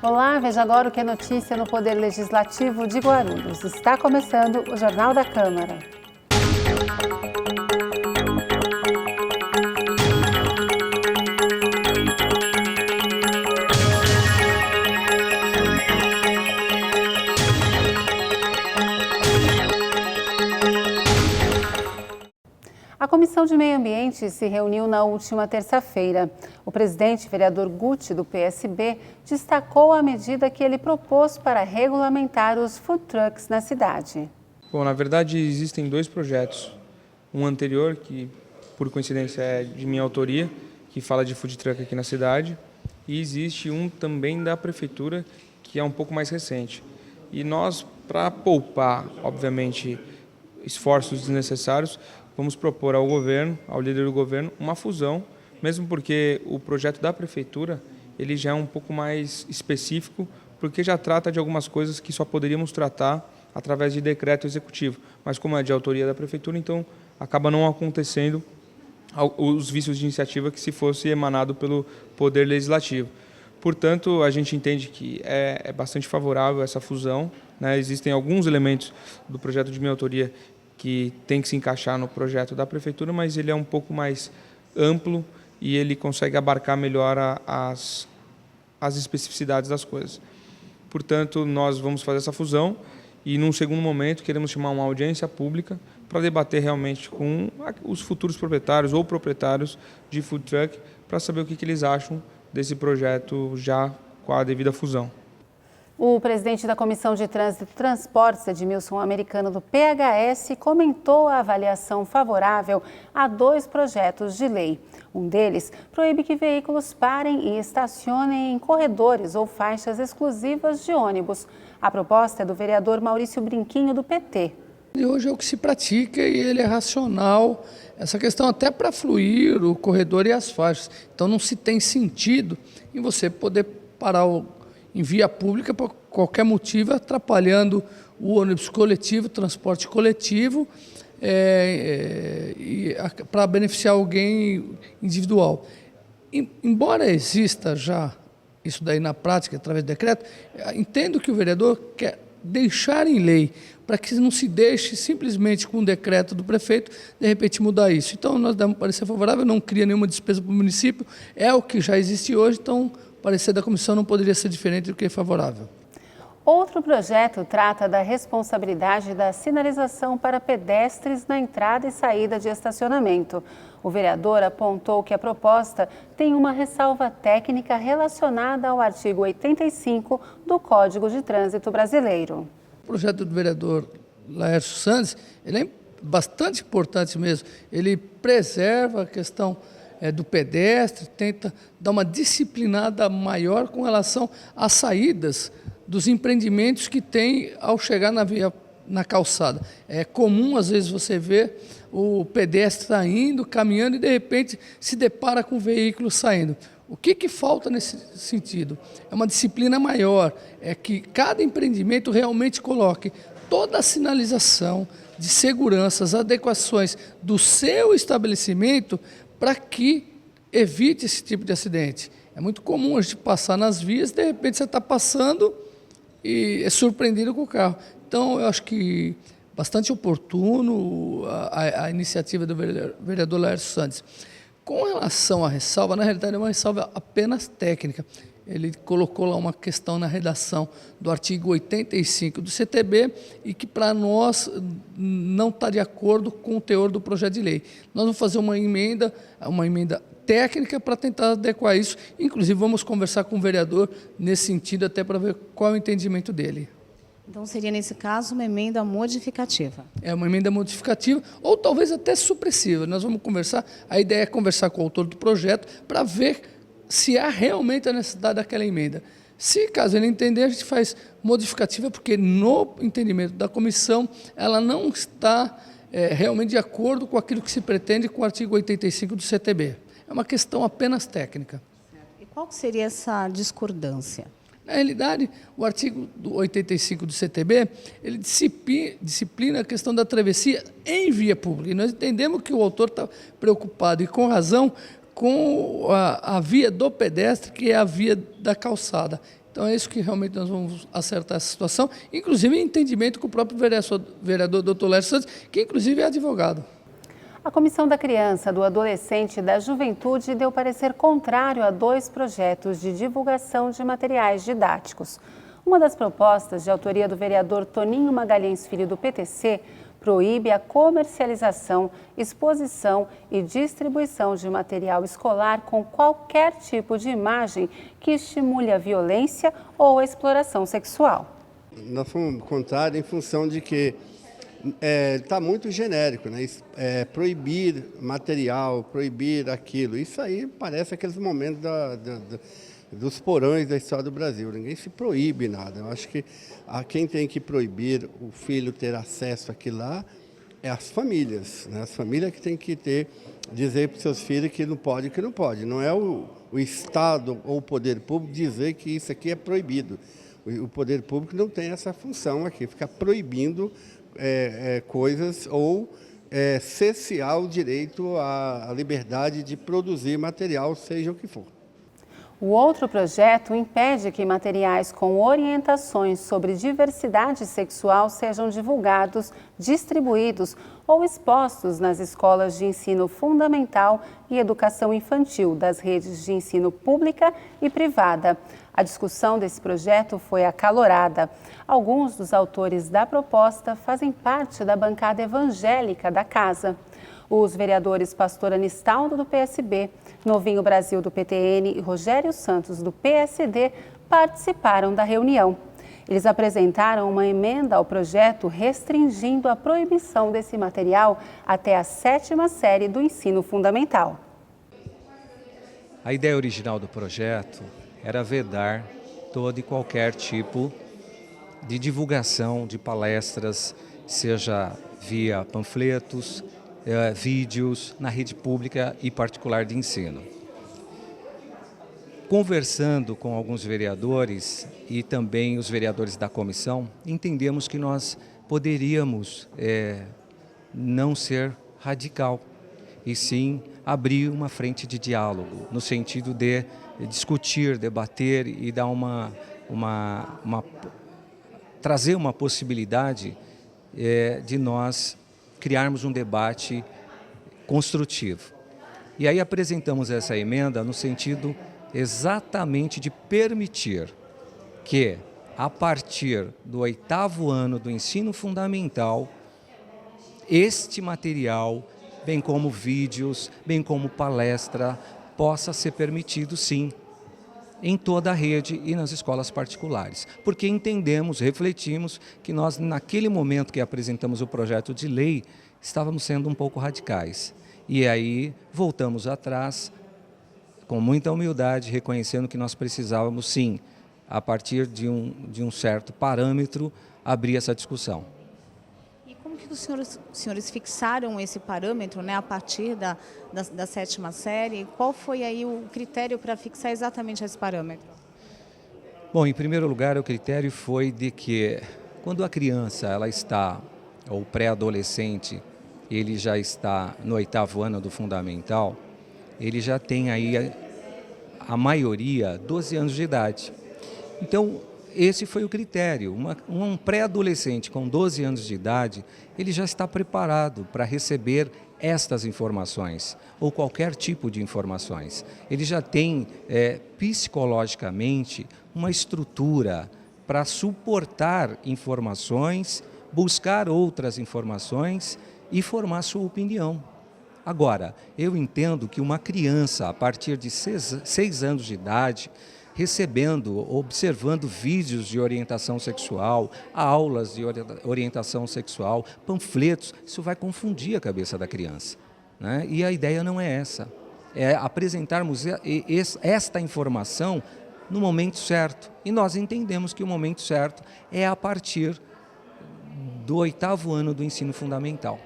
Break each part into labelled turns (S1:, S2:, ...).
S1: Olá, veja agora o que é notícia no Poder Legislativo de Guarulhos. Está começando o Jornal da Câmara. A Comissão de Meio Ambiente se reuniu na última terça-feira. O presidente, vereador Guti, do PSB, destacou a medida que ele propôs para regulamentar os food trucks na cidade.
S2: Bom, na verdade existem dois projetos. Um anterior, que por coincidência é de minha autoria, que fala de food truck aqui na cidade. E existe um também da prefeitura, que é um pouco mais recente. E nós, para poupar, obviamente, esforços desnecessários, vamos propor ao governo, ao líder do governo, uma fusão, mesmo porque o projeto da prefeitura ele já é um pouco mais específico, porque já trata de algumas coisas que só poderíamos tratar através de decreto executivo. Mas como é de autoria da prefeitura, então acaba não acontecendo os vícios de iniciativa que se fosse emanado pelo Poder Legislativo. Portanto, a gente entende que é bastante favorável essa fusão, né? Existem alguns elementos do projeto de minha autoria que tem que se encaixar no projeto da prefeitura, mas ele é um pouco mais amplo e ele consegue abarcar melhor as especificidades das coisas. Portanto, nós vamos fazer essa fusão e, num segundo momento, queremos chamar uma audiência pública para debater realmente com os futuros proprietários ou proprietários de food truck para saber o que eles acham desse projeto já com a devida fusão.
S1: O presidente da Comissão de Trânsito e Transportes, Edmilson Americano, do PHS, comentou a avaliação favorável a dois projetos de lei. Um deles proíbe que veículos parem e estacionem em corredores ou faixas exclusivas de ônibus. A proposta é do vereador Maurício Brinquinho, do PT.
S3: E hoje é o que se pratica e ele é racional, essa questão até para fluir o corredor e as faixas. Então não se tem sentido em você poder parar em via pública por qualquer motivo, atrapalhando o ônibus coletivo, o transporte coletivo, para beneficiar alguém individual. Embora exista já isso daí na prática, através de decreto, entendo que o vereador quer deixar em lei, para que não se deixe simplesmente com um decreto do prefeito, de repente mudar isso. Então, nós damos parecer favorável, não cria nenhuma despesa para o município, é o que já existe hoje, então o parecer da comissão não poderia ser diferente do que favorável.
S1: Outro projeto trata da responsabilidade da sinalização para pedestres na entrada e saída de estacionamento. O vereador apontou que a proposta tem uma ressalva técnica relacionada ao artigo 85 do Código de Trânsito Brasileiro.
S3: O projeto do vereador Laércio Santos, ele é bastante importante mesmo. Ele preserva a questão do pedestre, tenta dar uma disciplinada maior com relação às saídas dos empreendimentos que tem ao chegar na calçada. É comum, às vezes, você ver o pedestre saindo, caminhando e, de repente, se depara com o veículo saindo. O que falta nesse sentido? É uma disciplina maior, é que cada empreendimento realmente coloque toda a sinalização de segurança, as adequações do seu estabelecimento para que evite esse tipo de acidente. É muito comum a gente passar nas vias, de repente você está passando e é surpreendido com o carro. Então, eu acho que bastante oportuno a iniciativa do vereador Laércio Santos. Com relação à ressalva, na realidade é uma ressalva apenas técnica. Ele colocou lá uma questão na redação do artigo 85 do CTB e que para nós não está de acordo com o teor do projeto de lei. Nós vamos fazer uma emenda técnica para tentar adequar isso. Inclusive vamos conversar com o vereador nesse sentido até para ver qual é o entendimento dele.
S4: Então seria nesse caso uma emenda modificativa? É
S3: uma emenda modificativa ou talvez até supressiva. Nós vamos conversar, a ideia é conversar com o autor do projeto para ver se há realmente a necessidade daquela emenda. Se caso ele entender, a gente faz modificativa, porque no entendimento da comissão ela não está realmente de acordo com aquilo que se pretende com o artigo 85 do CTB. É uma questão apenas técnica.
S4: E qual seria essa discordância?
S3: Na realidade, o artigo 85 do CTB, ele disciplina a questão da travessia em via pública. E nós entendemos que o autor está preocupado, e com razão, com a via do pedestre, que é a via da calçada. Então é isso que realmente nós vamos acertar essa situação, inclusive em entendimento com o próprio vereador Dr. Laércio Santos, que inclusive é advogado.
S1: A Comissão da Criança, do Adolescente e da Juventude deu parecer contrário a 2 projetos de divulgação de materiais didáticos. Uma das propostas, de autoria do vereador Toninho Magalhães Filho, do PTC, proíbe a comercialização, exposição e distribuição de material escolar com qualquer tipo de imagem que estimule a violência ou a exploração sexual.
S5: Nós fomos contrários em função de que está muito genérico, né? Proibir material, proibir aquilo. Isso aí parece aqueles momentos dos porões da história do Brasil. Ninguém se proíbe nada. Eu acho que quem tem que proibir o filho ter acesso àquilo lá é as famílias, né? As famílias que têm que dizer para os seus filhos que não pode e que não pode. Não é o Estado ou o poder público dizer que isso aqui é proibido. O poder público não tem essa função aqui, ficar proibindo coisas ou cercear o direito à liberdade de produzir material, seja o que for.
S1: O outro projeto impede que materiais com orientações sobre diversidade sexual sejam divulgados, distribuídos ou expostos nas escolas de ensino fundamental e educação infantil das redes de ensino pública e privada. A discussão desse projeto foi acalorada. Alguns dos autores da proposta fazem parte da bancada evangélica da casa. Os vereadores Pastor Anistaldo, do PSB, Novinho Brasil, do PTN e Rogério Santos, do PSD, participaram da reunião. Eles apresentaram uma emenda ao projeto restringindo a proibição desse material até a 7ª série do ensino fundamental.
S6: A ideia original do projeto era vedar todo e qualquer tipo de divulgação de palestras, seja via panfletos, vídeos na rede pública e particular de ensino. Conversando com alguns vereadores e também os vereadores da comissão, entendemos que nós poderíamos não ser radical, e sim abrir uma frente de diálogo, no sentido de discutir, debater e dar trazer uma possibilidade de nós criarmos um debate construtivo. E aí apresentamos essa emenda no sentido exatamente de permitir que, a partir do 8º ano do ensino fundamental, este material, bem como vídeos, bem como palestra, possa ser permitido, sim, em toda a rede e nas escolas particulares. Porque entendemos, refletimos que nós, naquele momento que apresentamos o projeto de lei, estávamos sendo um pouco radicais. E aí voltamos atrás, com muita humildade, reconhecendo que nós precisávamos, sim, a partir de um certo parâmetro, abrir essa discussão.
S4: E como que os senhores fixaram esse parâmetro, né, a partir da 7ª série? Qual foi aí o critério para fixar exatamente esse parâmetro?
S6: Bom, em primeiro lugar, o critério foi de que, quando a criança ela está, ou pré-adolescente, ele já está no 8º ano do fundamental, ele já tem aí, a maioria, 12 anos de idade. Então, esse foi o critério. Um pré-adolescente com 12 anos de idade, ele já está preparado para receber estas informações, ou qualquer tipo de informações. Ele já tem, psicologicamente, uma estrutura para suportar informações, buscar outras informações e formar sua opinião. Agora, eu entendo que uma criança, a partir de 6 anos de idade, recebendo, observando vídeos de orientação sexual, aulas de orientação sexual, panfletos, isso vai confundir a cabeça da criança, né? E a ideia não é essa, é apresentarmos esta informação no momento certo. E nós entendemos que o momento certo é a partir do 8º ano do ensino fundamental.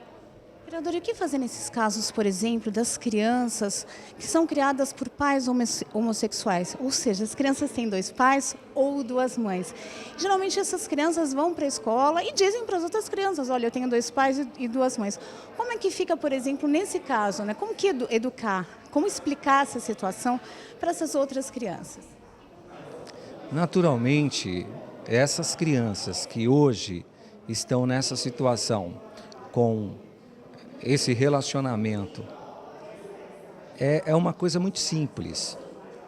S4: Vereador, e o que fazer nesses casos, por exemplo, das crianças que são criadas por pais homossexuais? Ou seja, as crianças têm 2 pais ou 2 mães. Geralmente essas crianças vão para a escola e dizem para as outras crianças, olha, eu tenho 2 pais e 2 mães. Como é que fica, por exemplo, nesse caso, né? Como que educar, como explicar essa situação para essas outras crianças?
S6: Naturalmente, essas crianças que hoje estão nessa situação com esse relacionamento é uma coisa muito simples.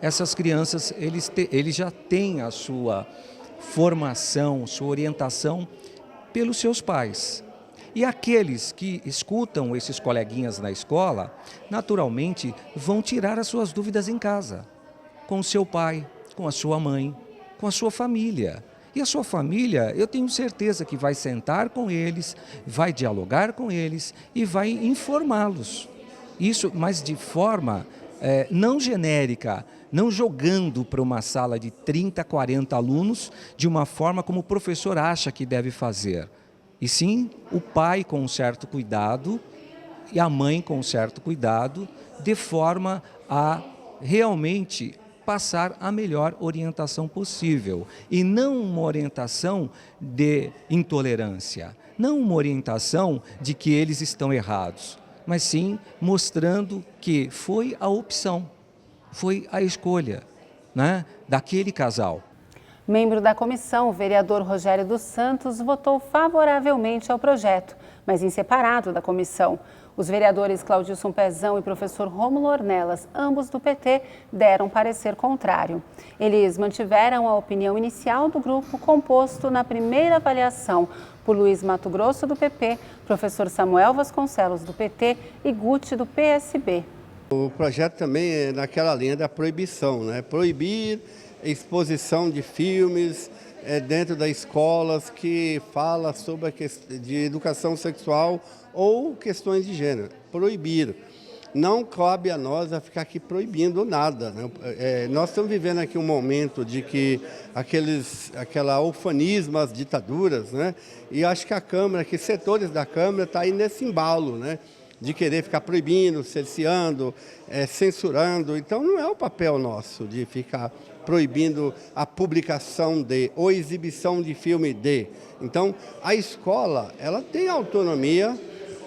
S6: Essas crianças, eles já têm a sua formação, sua orientação pelos seus pais. E aqueles que escutam esses coleguinhas na escola, naturalmente vão tirar as suas dúvidas em casa, com o seu pai, com a sua mãe, com a sua família. E a sua família, eu tenho certeza que vai sentar com eles, vai dialogar com eles e vai informá-los. Isso, mas de forma não genérica, não jogando para uma sala de 30, 40 alunos de uma forma como o professor acha que deve fazer. E sim, o pai com um certo cuidado e a mãe com um certo cuidado, de forma a realmente passar a melhor orientação possível. E não uma orientação de intolerância, não uma orientação de que eles estão errados, mas sim mostrando que foi a opção, foi a escolha, né, daquele casal.
S1: Membro da comissão, o vereador Rogério dos Santos votou favoravelmente ao projeto, mas em separado da comissão. Os vereadores Claudilson Pezão e professor Rômulo Ornelas, ambos do PT, deram parecer contrário. Eles mantiveram a opinião inicial do grupo, composto na primeira avaliação por Luiz Mato Grosso, do PP, professor Samuel Vasconcelos, do PT, e Guti, do PSB.
S5: O projeto também é naquela linha da proibição, né? Proibir exposição de filmes dentro das escolas que fala sobre a questão de educação sexual ou questões de gênero. Proibir. Não cabe a nós a ficar aqui proibindo nada, né? Nós estamos vivendo aqui um momento de que aquela ufanismo, as ditaduras, né? E acho que a Câmara, que setores da Câmara estão aí nesse embalo, né? De querer ficar proibindo, cerceando, censurando. Então não é o papel nosso de ficar proibindo a publicação ou exibição de filme de. Então a escola, ela tem autonomia,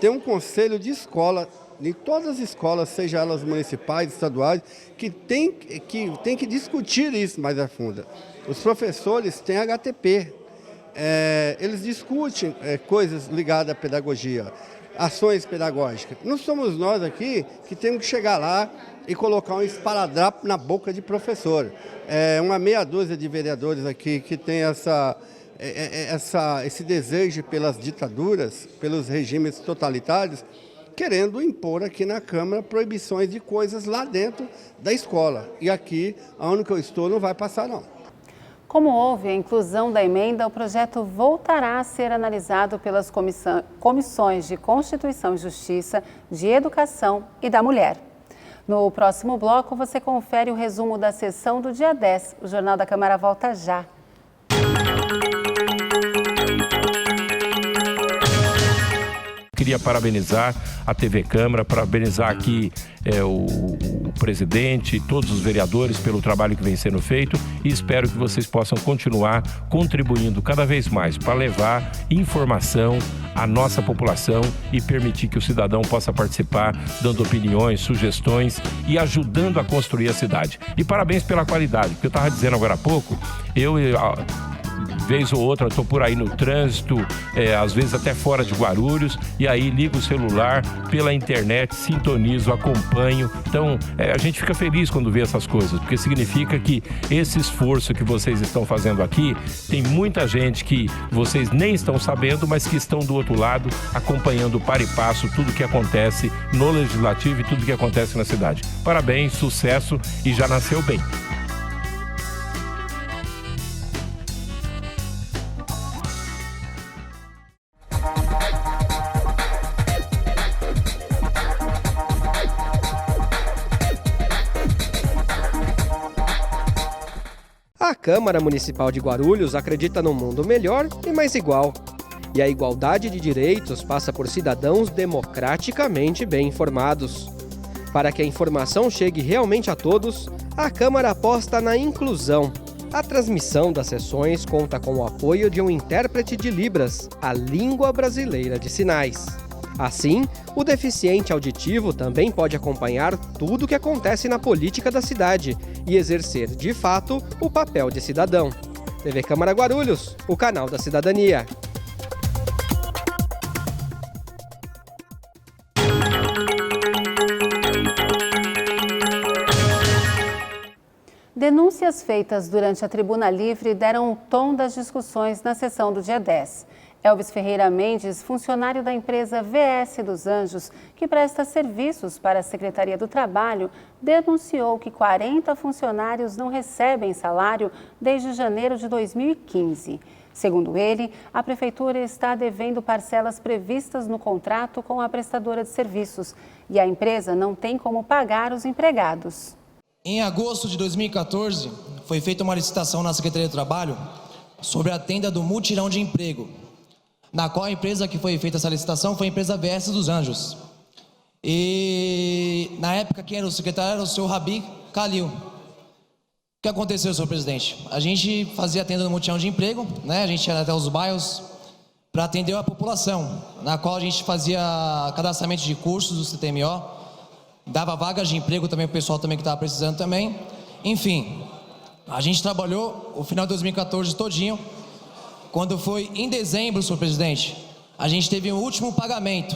S5: tem um conselho de escola, em todas as escolas, seja elas municipais, estaduais, que tem que discutir isso mais a fundo. Os professores têm HTP, eles discutem coisas ligadas à pedagogia, ações pedagógicas. Não somos nós aqui que temos que chegar lá e colocar um esparadrapo na boca de professor. Uma meia dúzia de vereadores aqui que tem esse desejo pelas ditaduras, pelos regimes totalitários, querendo impor aqui na Câmara proibições de coisas lá dentro da escola. E aqui, onde eu estou, não vai passar, não.
S1: Como houve a inclusão da emenda, o projeto voltará a ser analisado pelas comissões de Constituição e Justiça, de Educação e da Mulher. No próximo bloco, você confere o resumo da sessão do dia 10. O Jornal da Câmara volta já.
S7: Queria parabenizar a TV Câmara, parabenizar aqui o presidente e todos os vereadores pelo trabalho que vem sendo feito e espero que vocês possam continuar contribuindo cada vez mais para levar informação à nossa população e permitir que o cidadão possa participar, dando opiniões, sugestões e ajudando a construir a cidade. E parabéns pela qualidade, porque eu estava dizendo agora há pouco, vez ou outra estou por aí no trânsito, às vezes até fora de Guarulhos, e aí ligo o celular pela internet, sintonizo, acompanho. Então a gente fica feliz quando vê essas coisas, porque significa que esse esforço que vocês estão fazendo aqui, tem muita gente que vocês nem estão sabendo, mas que estão do outro lado, acompanhando par e passo tudo que acontece no Legislativo e tudo que acontece na cidade. Parabéns, sucesso e já nasceu bem.
S8: A Câmara Municipal de Guarulhos acredita num mundo melhor e mais igual. E a igualdade de direitos passa por cidadãos democraticamente bem informados. Para que a informação chegue realmente a todos, a Câmara aposta na inclusão. A transmissão das sessões conta com o apoio de um intérprete de Libras, a língua brasileira de sinais. Assim, o deficiente auditivo também pode acompanhar tudo o que acontece na política da cidade e exercer, de fato, o papel de cidadão. TV Câmara Guarulhos, o canal da cidadania.
S1: Denúncias feitas durante a Tribuna Livre deram o tom das discussões na sessão do dia 10. Elvis Ferreira Mendes, funcionário da empresa VS dos Anjos, que presta serviços para a Secretaria do Trabalho, denunciou que 40 funcionários não recebem salário desde janeiro de 2015. Segundo ele, a Prefeitura está devendo parcelas previstas no contrato com a prestadora de serviços e a empresa não tem como pagar os empregados.
S9: Em agosto de 2014, foi feita uma licitação na Secretaria do Trabalho sobre a tenda do Mutirão de Emprego, na qual a empresa que foi feita essa licitação foi a empresa VS dos Anjos. E na época quem era o secretário era o senhor Rabi Kalil. O que aconteceu, senhor presidente? A gente fazia a tenda do Mutirão de Emprego, né? A gente ia até os bairros para atender a população, na qual a gente fazia cadastramento de cursos do CTMO, dava vagas de emprego também para o pessoal também que estava precisando também. Enfim, a gente trabalhou o final de 2014 todinho. Quando foi em dezembro, senhor presidente, a gente teve o último pagamento.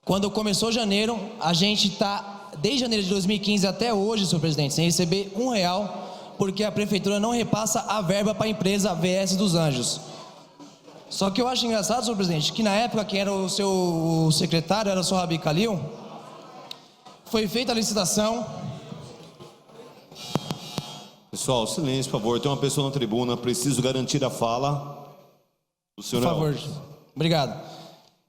S9: Quando começou janeiro, a gente está, desde janeiro de 2015 até hoje, senhor presidente, sem receber R$1, porque a Prefeitura não repassa a verba para a empresa VS dos Anjos. Só que eu acho engraçado, senhor presidente, que na época quem era o seu secretário era o senhor Rabi Kalil. Foi feita a licitação.
S10: Pessoal, silêncio, por favor. Tem uma pessoa na tribuna, preciso garantir a fala do senhor.
S9: Por favor. Obrigado.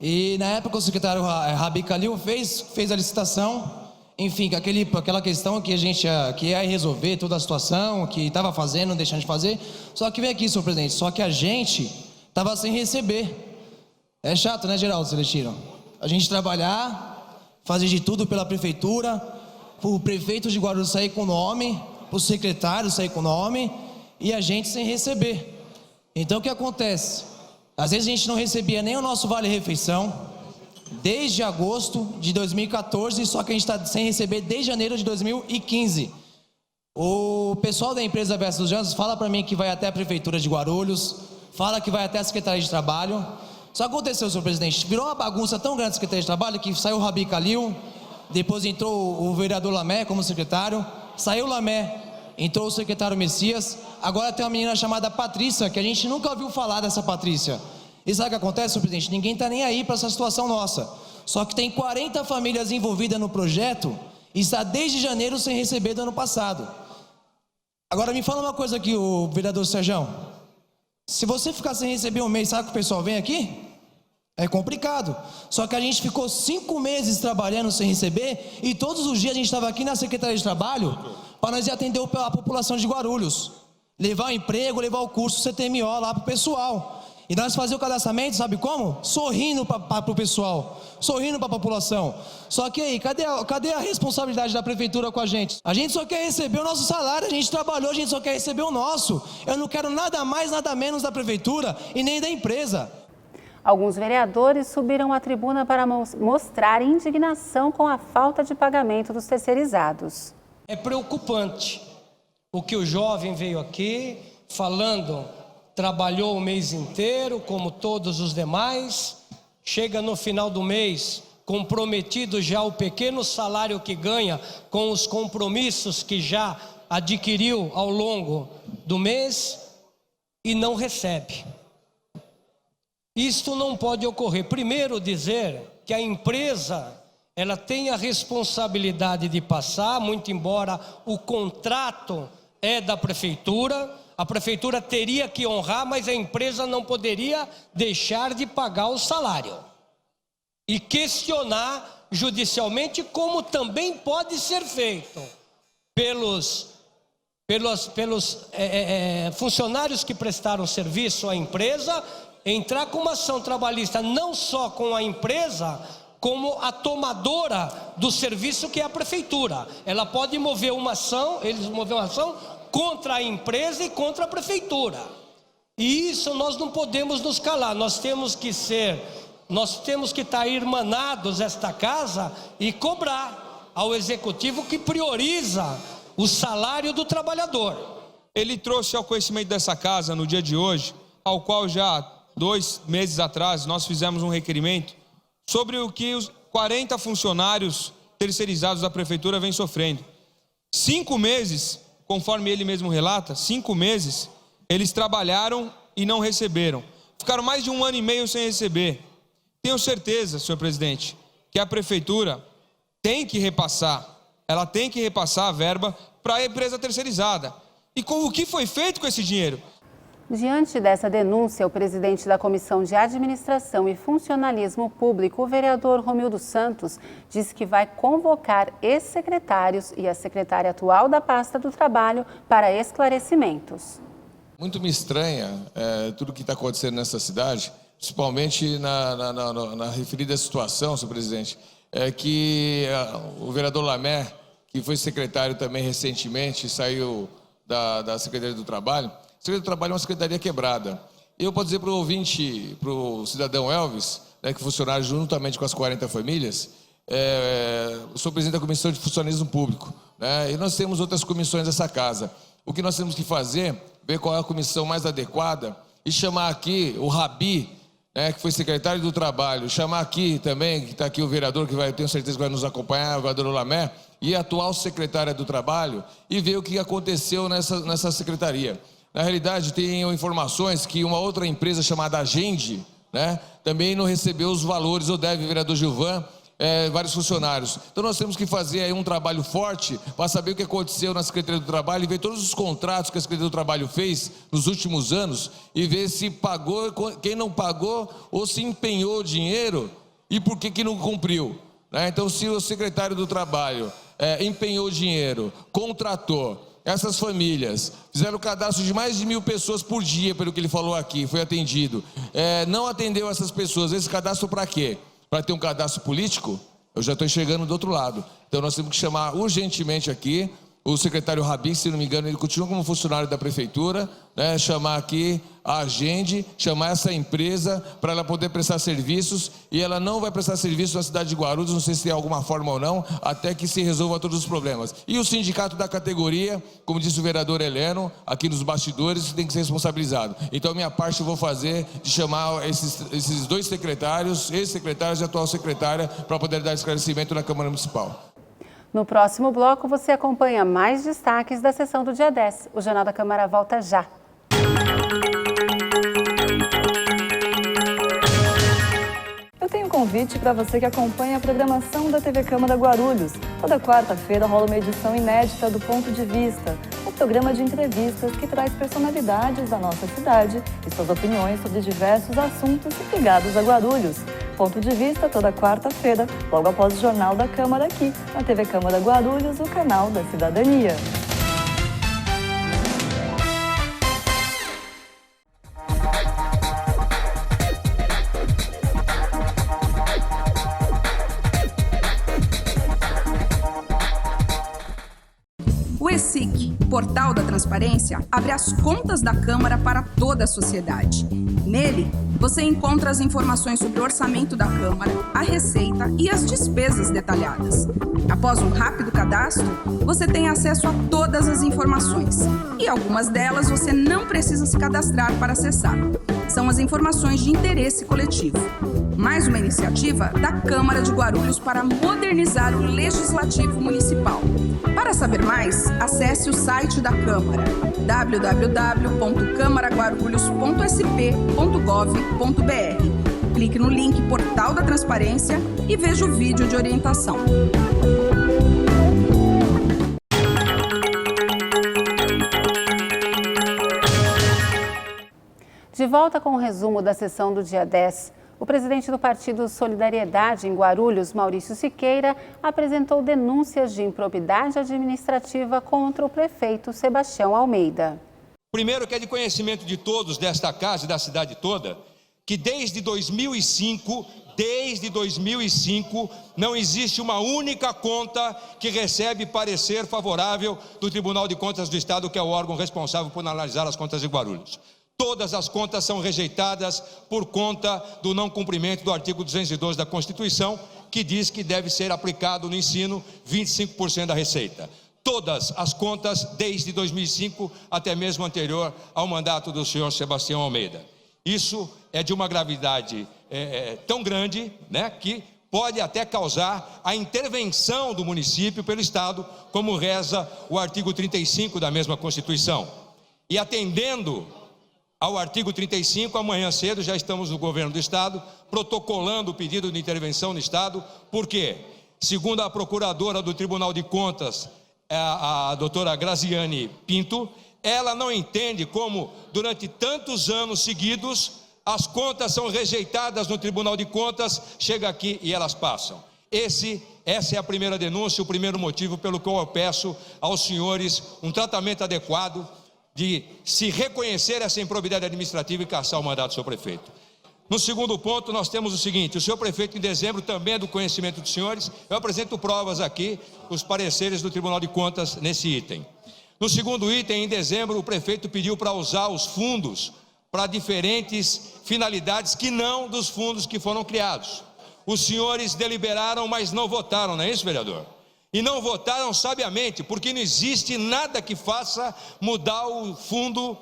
S9: E na época o secretário Rabi Kalil fez a licitação, enfim, aquela questão que a gente ia resolver toda a situação, que estava fazendo, deixando de fazer. Só que vem aqui, senhor presidente, só que a gente estava sem receber. É chato, né, Geraldo Celestino? A gente trabalhar, fazer de tudo pela prefeitura, o prefeito de Guarulhos sair com o nome, o secretário sair com o nome, e a gente sem receber. Então o que acontece? Às vezes a gente não recebia nem o nosso vale-refeição, desde agosto de 2014, só que a gente está sem receber desde janeiro de 2015. O pessoal da empresa VS dos Anjos fala para mim que vai até a prefeitura de Guarulhos, fala que vai até a Secretaria de Trabalho. Só aconteceu, senhor presidente, virou uma bagunça tão grande a Secretaria de Trabalho que saiu o Rabi Kalil, depois entrou o vereador Lamé como secretário, saiu o Lamé, entrou o secretário Messias, agora tem uma menina chamada Patrícia, que a gente nunca ouviu falar dessa Patrícia. E sabe o que acontece, senhor presidente? Ninguém está nem aí para essa situação nossa. Só que tem 40 famílias envolvidas no projeto e está desde janeiro sem receber do ano passado. Agora me fala uma coisa aqui, o vereador Serjão. Se você ficar sem receber um mês, sabe que o pessoal vem aqui? É complicado. Só que a gente ficou 5 meses trabalhando sem receber e todos os dias a gente estava aqui na Secretaria de Trabalho para nós atender a população de Guarulhos. Levar o emprego, levar o curso CTMO lá para o pessoal. E nós fazíamos o cadastramento, sabe como? Sorrindo para o pessoal, sorrindo para a população. Só que aí, cadê a responsabilidade da prefeitura com a gente? A gente só quer receber o nosso salário, a gente trabalhou, a gente só quer receber o nosso. Eu não quero nada mais, nada menos da prefeitura e nem da empresa.
S1: Alguns vereadores subiram à tribuna para mostrar indignação com a falta de pagamento dos terceirizados.
S11: É preocupante o que o jovem veio aqui falando, trabalhou o mês inteiro, como todos os demais, chega no final do mês comprometido já o pequeno salário que ganha com os compromissos que já adquiriu ao longo do mês e não recebe. Isto não pode ocorrer. Primeiro dizer que a empresa, ela tem a responsabilidade de passar, muito embora o contrato é da prefeitura, a prefeitura teria que honrar, mas a empresa não poderia deixar de pagar o salário. E questionar judicialmente, como também pode ser feito pelos funcionários que prestaram serviço à empresa, entrar com uma ação trabalhista não só com a empresa, como a tomadora do serviço, que é a prefeitura. Ela pode mover uma ação, eles mover uma ação contra a empresa e contra a prefeitura. E isso nós não podemos nos calar, nós temos que estar irmanados esta casa e cobrar ao executivo que prioriza o salário do trabalhador.
S2: Ele trouxe ao conhecimento dessa casa no dia de hoje, ao qual já 2 meses atrás nós fizemos um requerimento sobre o que os 40 funcionários terceirizados da prefeitura vêm sofrendo. 5 meses, conforme ele mesmo relata, 5 meses, eles trabalharam e não receberam. Ficaram mais de 1 ano e meio sem receber. Tenho certeza, senhor presidente, que a prefeitura tem que repassar, ela tem que repassar a verba para a empresa terceirizada. E o que foi feito com esse dinheiro?
S1: Diante dessa denúncia, o presidente da Comissão de Administração e Funcionalismo Público, o vereador Romildo Santos, disse que vai convocar ex-secretários e a secretária atual da pasta do Trabalho para esclarecimentos.
S12: Muito me estranha tudo o que está acontecendo nessa cidade, principalmente na referida situação, senhor presidente, que o vereador Lamer, que foi secretário também recentemente, saiu da Secretaria do Trabalho. A Secretaria do Trabalho é uma secretaria quebrada. Eu posso dizer para o ouvinte, para o cidadão Elvis, que funcionário juntamente com as 40 famílias, sou presidente da Comissão de Funcionalismo Público, e nós temos outras comissões dessa casa. O que nós temos que fazer, ver qual é a comissão mais adequada e chamar aqui o Rabi, que foi secretário do Trabalho, chamar aqui também, que está aqui o vereador, tenho certeza que vai nos acompanhar, o vereador Lamer, e a atual secretária do Trabalho, e ver o que aconteceu nessa secretaria. Na realidade, tenho informações que uma outra empresa chamada Agende, também não recebeu os valores, ou deve, vereador Gilvan, vários funcionários. Então nós temos que fazer aí um trabalho forte para saber o que aconteceu na Secretaria do Trabalho e ver todos os contratos que a Secretaria do Trabalho fez nos últimos anos e ver se pagou, quem não pagou, ou se empenhou o dinheiro e por que não cumpriu. Então, se o secretário do Trabalho empenhou o dinheiro, contratou essas famílias, fizeram o cadastro de mais de 1.000 pessoas por dia, pelo que ele falou aqui, foi atendido, não atendeu essas pessoas, esse cadastro para quê? Para ter um cadastro político? Eu já estou enxergando do outro lado. Então nós temos que chamar urgentemente aqui o secretário Rabi, se não me engano, ele continua como funcionário da prefeitura, chamar aqui a Agende, chamar essa empresa para ela poder prestar serviços, e ela não vai prestar serviços na cidade de Guarulhos, não sei se tem alguma forma ou não, até que se resolva todos os problemas. E o sindicato da categoria, como disse o vereador Heleno, aqui nos bastidores, tem que ser responsabilizado. Então a minha parte eu vou fazer de chamar esses 2 secretários, ex-secretários e atual secretária, para poder dar esclarecimento na Câmara Municipal.
S1: No próximo bloco, você acompanha mais destaques da sessão do dia 10. O Jornal da Câmara volta já.
S13: Eu tenho um convite para você que acompanha a programação da TV Câmara Guarulhos. Toda quarta-feira rola uma edição inédita do Ponto de Vista, um programa de entrevistas que traz personalidades da nossa cidade e suas opiniões sobre diversos assuntos ligados a Guarulhos. Ponto de Vista toda quarta-feira, logo após o Jornal da Câmara aqui, na TV Câmara Guarulhos, o canal da cidadania.
S14: O ESIC, Portal da Transparência, abre as contas da Câmara para toda a sociedade. Nele, você encontra as informações sobre o orçamento da Câmara, a receita e as despesas detalhadas. Após um rápido cadastro, você tem acesso a todas as informações. E algumas delas você não precisa se cadastrar para acessar. São as informações de interesse coletivo. Mais uma iniciativa da Câmara de Guarulhos para modernizar o Legislativo Municipal. Para saber mais, acesse o site da Câmara, www.câmaraguarulhos.sp.gov.br. Clique no link Portal da Transparência e veja o vídeo de orientação.
S1: De volta com o resumo da sessão do dia 10. O presidente do Partido Solidariedade em Guarulhos, Maurício Siqueira, apresentou denúncias de improbidade administrativa contra o prefeito Sebastião Almeida.
S15: Primeiro, que é de conhecimento de todos desta casa e da cidade toda, que desde 2005, não existe uma única conta que recebe parecer favorável do Tribunal de Contas do Estado, que é o órgão responsável por analisar as contas de Guarulhos. Todas as contas são rejeitadas por conta do não cumprimento do artigo 212 da Constituição, que diz que deve ser aplicado no ensino 25% da receita. Todas as contas, desde 2005 até mesmo anterior ao mandato do senhor Sebastião Almeida. Isso é de uma gravidade tão grande, né, que pode até causar a intervenção do município pelo Estado, como reza o artigo 35 da mesma Constituição. E atendendo ao artigo 35, amanhã cedo já estamos no governo do Estado, protocolando o pedido de intervenção no Estado, porque, segundo a procuradora do Tribunal de Contas, a doutora Graziane Pinto, ela não entende como, durante tantos anos seguidos, as contas são rejeitadas no Tribunal de Contas, chega aqui e elas passam. Essa é a primeira denúncia, o primeiro motivo pelo qual eu peço aos senhores um tratamento adequado de se reconhecer essa improbidade administrativa e cassar o mandato do seu prefeito. No segundo ponto, nós temos o seguinte: o senhor prefeito, em dezembro, também é do conhecimento dos senhores, eu apresento provas aqui, os pareceres do Tribunal de Contas nesse item. No segundo item, em dezembro, o prefeito pediu para usar os fundos para diferentes finalidades que não dos fundos que foram criados. Os senhores deliberaram, mas não votaram, não é isso, vereador? E não votaram sabiamente, porque não existe nada que faça mudar o fundo,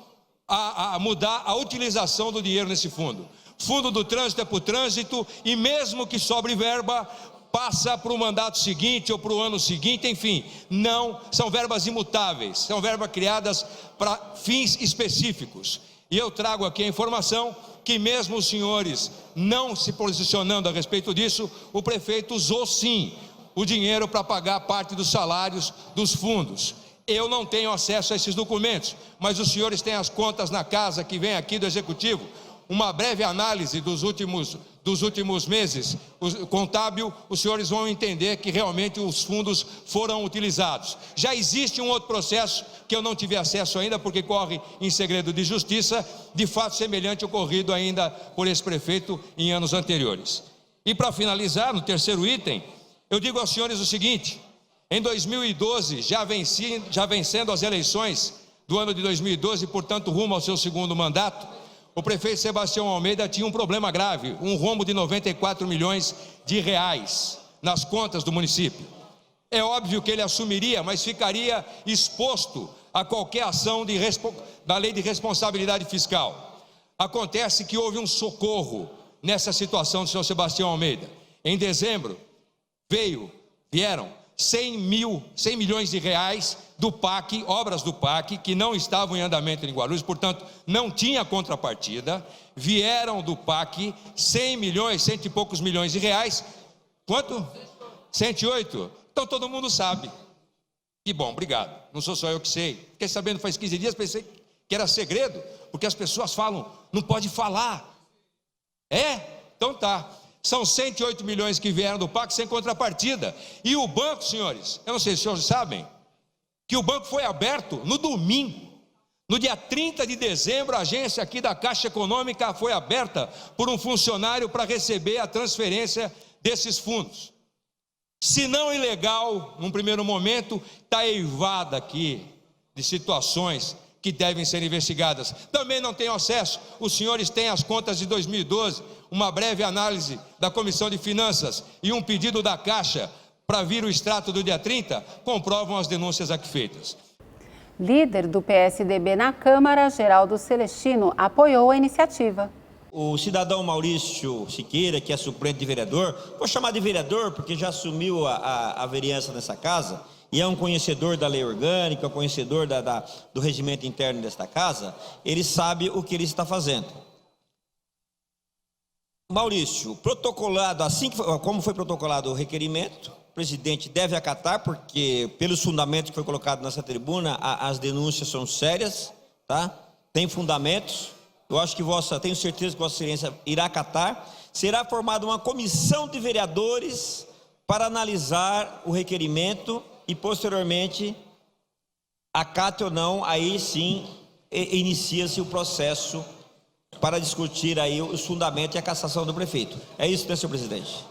S15: mudar a utilização do dinheiro nesse fundo. Fundo do trânsito é para o trânsito, e mesmo que sobre verba, passa para o mandato seguinte ou para o ano seguinte, enfim, não, são verbas imutáveis, são verbas criadas para fins específicos. E eu trago aqui a informação que mesmo os senhores não se posicionando a respeito disso, o prefeito usou sim o dinheiro para pagar parte dos salários dos fundos. Eu não tenho acesso a esses documentos, mas os senhores têm as contas na casa que vem aqui do Executivo. Uma breve análise dos últimos meses contábil, os senhores vão entender que realmente os fundos foram utilizados. Já existe um outro processo que eu não tive acesso ainda, porque corre em segredo de justiça, de fato semelhante ocorrido ainda por esse prefeito em anos anteriores. E para finalizar, no terceiro item, eu digo aos senhores o seguinte: em 2012, já vencendo as eleições do ano de 2012, portanto rumo ao seu segundo mandato, o prefeito Sebastião Almeida tinha um problema grave, um rombo de 94 milhões de reais nas contas do município. É óbvio que ele assumiria, mas ficaria exposto a qualquer ação da lei de responsabilidade fiscal. Acontece que houve um socorro nessa situação do senhor Sebastião Almeida. Em dezembro, vieram 100 milhões de reais do PAC, obras do PAC, que não estavam em andamento em Guarulhos, portanto, não tinha contrapartida. Vieram do PAC 100 milhões, cento e poucos milhões de reais. Quanto? 108. Então todo mundo sabe. Que bom, obrigado. Não sou só eu que sei. Fiquei sabendo faz 15 dias, pensei que era segredo, porque as pessoas falam, não pode falar. Então tá. São 108 milhões que vieram do PAC sem contrapartida. E o banco, senhores, eu não sei se os senhores sabem, que o banco foi aberto no domingo. No dia 30 de dezembro, a agência aqui da Caixa Econômica foi aberta por um funcionário para receber a transferência desses fundos. Se não ilegal, num primeiro momento, está eivada aqui de situações que devem ser investigadas. Também não tenho acesso, os senhores têm as contas de 2012, uma breve análise da Comissão de Finanças e um pedido da Caixa para vir o extrato do dia 30, comprovam as denúncias aqui feitas.
S1: Líder do PSDB na Câmara, Geraldo Celestino, apoiou a iniciativa.
S16: O cidadão Maurício Siqueira, que é suplente de vereador, vou chamar de vereador porque já assumiu a vereança nessa casa, e é um conhecedor da lei orgânica, um conhecedor do regimento interno desta casa, ele sabe o que ele está fazendo. Maurício, protocolado, como foi protocolado o requerimento, o presidente deve acatar, porque pelos fundamentos que foi colocado nessa tribuna, as denúncias são sérias, tá? Tem fundamentos. Eu acho que tenho certeza que Vossa Excelência irá acatar. Será formada uma comissão de vereadores para analisar o requerimento e posteriormente acate ou não, aí sim inicia-se o processo para discutir aí os fundamentos e a cassação do prefeito. É isso, né, senhor presidente?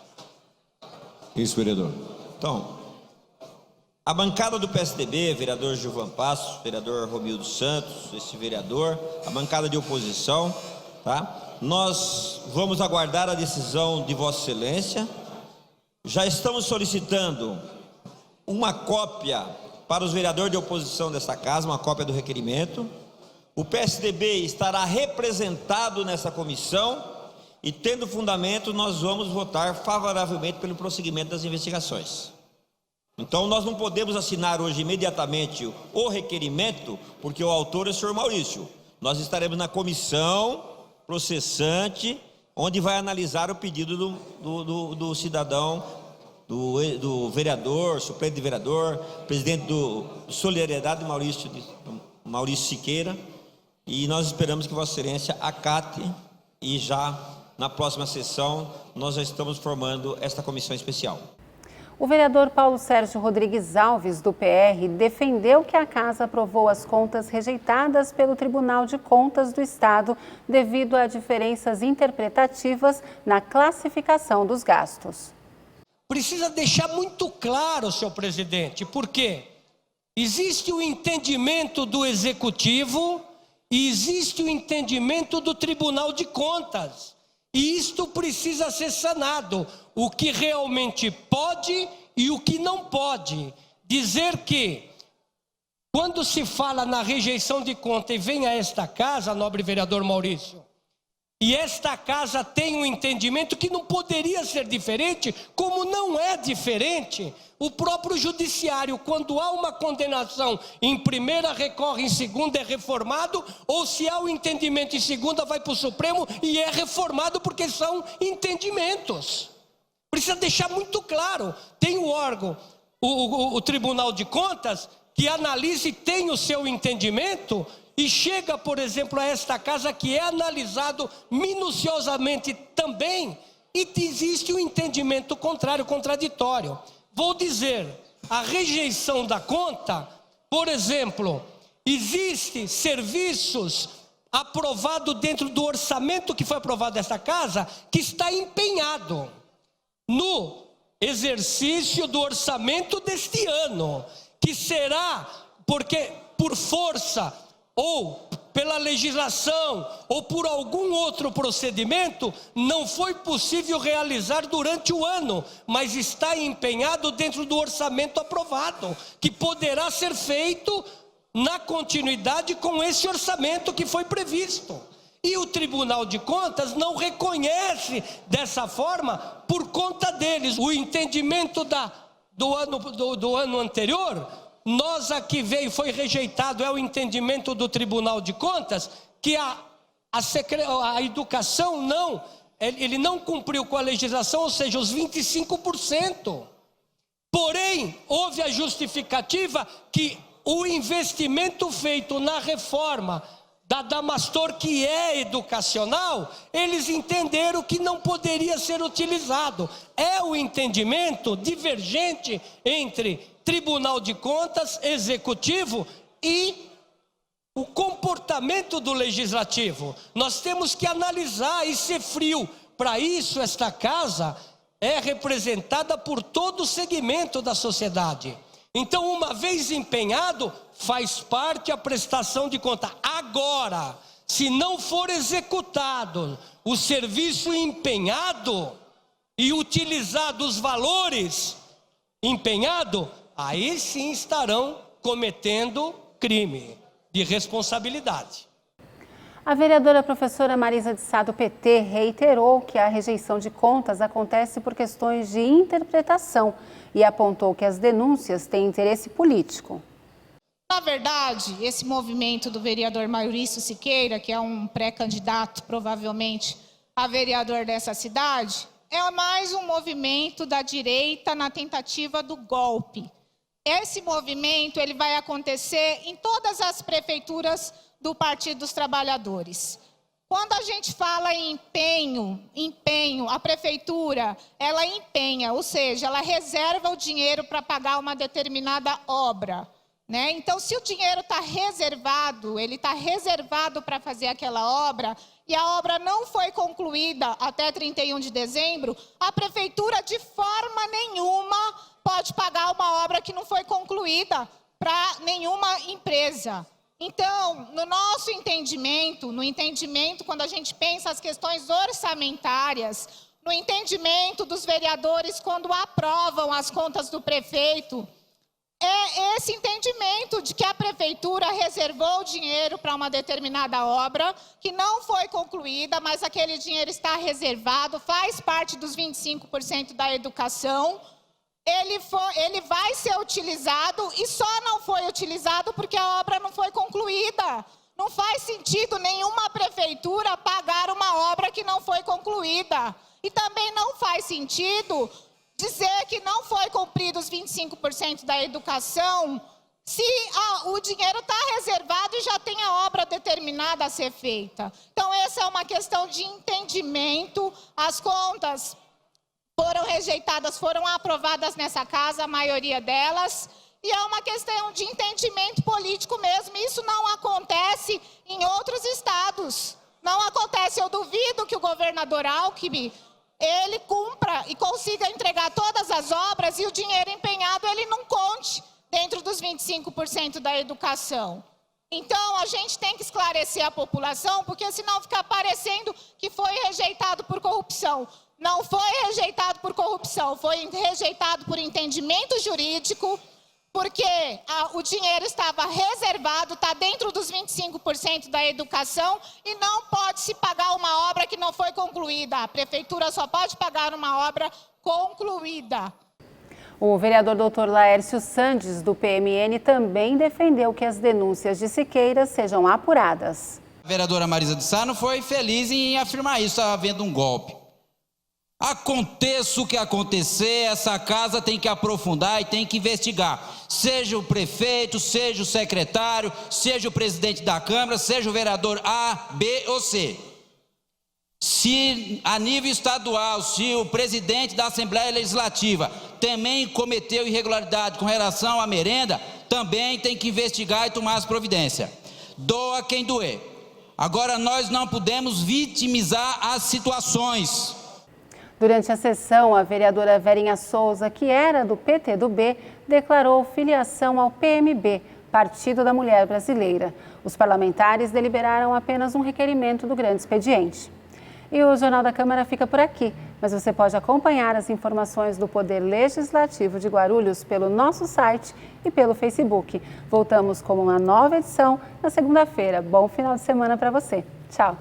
S10: Isso, vereador.
S16: Então, a bancada do PSDB, vereador Gilvan Passos, vereador Romildo Santos, esse vereador, a bancada de oposição, tá? Nós vamos aguardar a decisão de Vossa Excelência. Já estamos solicitando uma cópia para os vereadores de oposição desta casa, uma cópia do requerimento. O PSDB estará representado nessa comissão e, tendo fundamento, nós vamos votar favoravelmente pelo prosseguimento das investigações. Então, nós não podemos assinar hoje imediatamente o requerimento, porque o autor é o senhor Maurício. Nós estaremos na comissão processante, onde vai analisar o pedido do cidadão, do vereador, suplente de vereador, presidente do Solidariedade, Maurício Siqueira, e nós esperamos que Vossa Excelência acate, e já na próxima sessão nós já estamos formando esta comissão especial.
S1: O vereador Paulo Sérgio Rodrigues Alves, do PR, defendeu que a casa aprovou as contas rejeitadas pelo Tribunal de Contas do Estado devido a diferenças interpretativas na classificação dos gastos.
S11: Precisa deixar muito claro, senhor presidente, porque existe o entendimento do Executivo e existe o entendimento do Tribunal de Contas. E isto precisa ser sanado, o que realmente pode e o que não pode. Dizer que, quando se fala na rejeição de conta e vem a esta casa, nobre vereador Maurício, e esta casa tem um entendimento que não poderia ser diferente, como não é diferente, o próprio judiciário, quando há uma condenação em primeira, recorre em segunda, é reformado, ou se há o entendimento em segunda, vai para o Supremo e é reformado, porque são entendimentos. Precisa deixar muito claro, tem o órgão, o Tribunal de Contas, que analisa e tem o seu entendimento, e chega, por exemplo, a esta casa que é analisado minuciosamente também, e existe um entendimento contrário, contraditório. Vou dizer, a rejeição da conta, por exemplo, existe serviços aprovados dentro do orçamento que foi aprovado nesta casa, que está empenhado no exercício do orçamento deste ano, que será, porque por força ou pela legislação ou por algum outro procedimento, não foi possível realizar durante o ano, mas está empenhado dentro do orçamento aprovado, que poderá ser feito na continuidade com esse orçamento que foi previsto. E o Tribunal de Contas não reconhece dessa forma por conta deles. O entendimento do ano anterior, nós aqui foi rejeitado, é o entendimento do Tribunal de Contas, que a educação não, ele não cumpriu com a legislação, ou seja, os 25%. Porém, houve a justificativa que o investimento feito na reforma da Damastor, que é educacional, eles entenderam que não poderia ser utilizado. É o entendimento divergente entre Tribunal de Contas, Executivo e o comportamento do Legislativo. Nós temos que analisar e ser frio. Para isso, esta casa é representada por todo o segmento da sociedade. Então, uma vez empenhado, faz parte a prestação de conta. Agora, se não for executado o serviço empenhado e utilizado os valores empenhado, aí sim estarão cometendo crime de responsabilidade.
S1: A vereadora professora Marisa de Sá, do PT, reiterou que a rejeição de contas acontece por questões de interpretação e apontou que as denúncias têm interesse político.
S17: Na verdade, esse movimento do vereador Maurício Siqueira, que é um pré-candidato provavelmente a vereador dessa cidade, é mais um movimento da direita na tentativa do golpe. Esse movimento ele vai acontecer em todas as prefeituras do Partido dos Trabalhadores. Quando a gente fala em empenho, a prefeitura, ela empenha, ou seja, ela reserva o dinheiro para pagar uma determinada obra. né? Então, se o dinheiro está reservado, ele está reservado para fazer aquela obra, e a obra não foi concluída até 31 de dezembro, a prefeitura de forma nenhuma pode pagar uma obra que não foi concluída para nenhuma empresa. Então, no nosso entendimento, quando a gente pensa as questões orçamentárias, no entendimento dos vereadores quando aprovam as contas do prefeito, é esse entendimento de que a prefeitura reservou dinheiro para uma determinada obra que não foi concluída, mas aquele dinheiro está reservado, faz parte dos 25% da educação. Ele vai ser utilizado e só não foi utilizado porque a obra não foi concluída. Não faz sentido nenhuma prefeitura pagar uma obra que não foi concluída. E também não faz sentido dizer que não foi cumprido os 25% da educação se o dinheiro está reservado e já tem a obra determinada a ser feita. Então, essa é uma questão de entendimento. As contas foram rejeitadas, foram aprovadas nessa casa, a maioria delas, e é uma questão de entendimento político mesmo. Isso não acontece em outros estados. Não acontece. Eu duvido que o governador Alckmin ele cumpra e consiga entregar todas as obras e o dinheiro empenhado ele não conte dentro dos 25% da educação. Então, a gente tem que esclarecer a população, porque senão fica parecendo que foi rejeitado por corrupção. Não foi rejeitado por corrupção, foi rejeitado por entendimento jurídico, porque o dinheiro estava reservado, está dentro dos 25% da educação e não pode se pagar uma obra que não foi concluída. A prefeitura só pode pagar uma obra concluída.
S1: O vereador Dr. Laércio Sandes, do PMN, também defendeu que as denúncias de Siqueira sejam apuradas.
S18: A vereadora Marisa de Sá não foi feliz em afirmar isso, estava havendo um golpe. Aconteça o que acontecer, essa casa tem que aprofundar e tem que investigar. Seja o prefeito, seja o secretário, seja o presidente da Câmara, seja o vereador A, B ou C. Se a nível estadual, se o presidente da Assembleia Legislativa também cometeu irregularidade com relação à merenda, também tem que investigar e tomar as providências. Doa quem doer. Agora, nós não podemos vitimizar as situações.
S1: Durante a sessão, a vereadora Verinha Souza, que era do PTdoB, declarou filiação ao PMB, Partido da Mulher Brasileira. Os parlamentares deliberaram apenas um requerimento do grande expediente. E o Jornal da Câmara fica por aqui, mas você pode acompanhar as informações do Poder Legislativo de Guarulhos pelo nosso site e pelo Facebook. Voltamos com uma nova edição na segunda-feira. Bom final de semana para você. Tchau!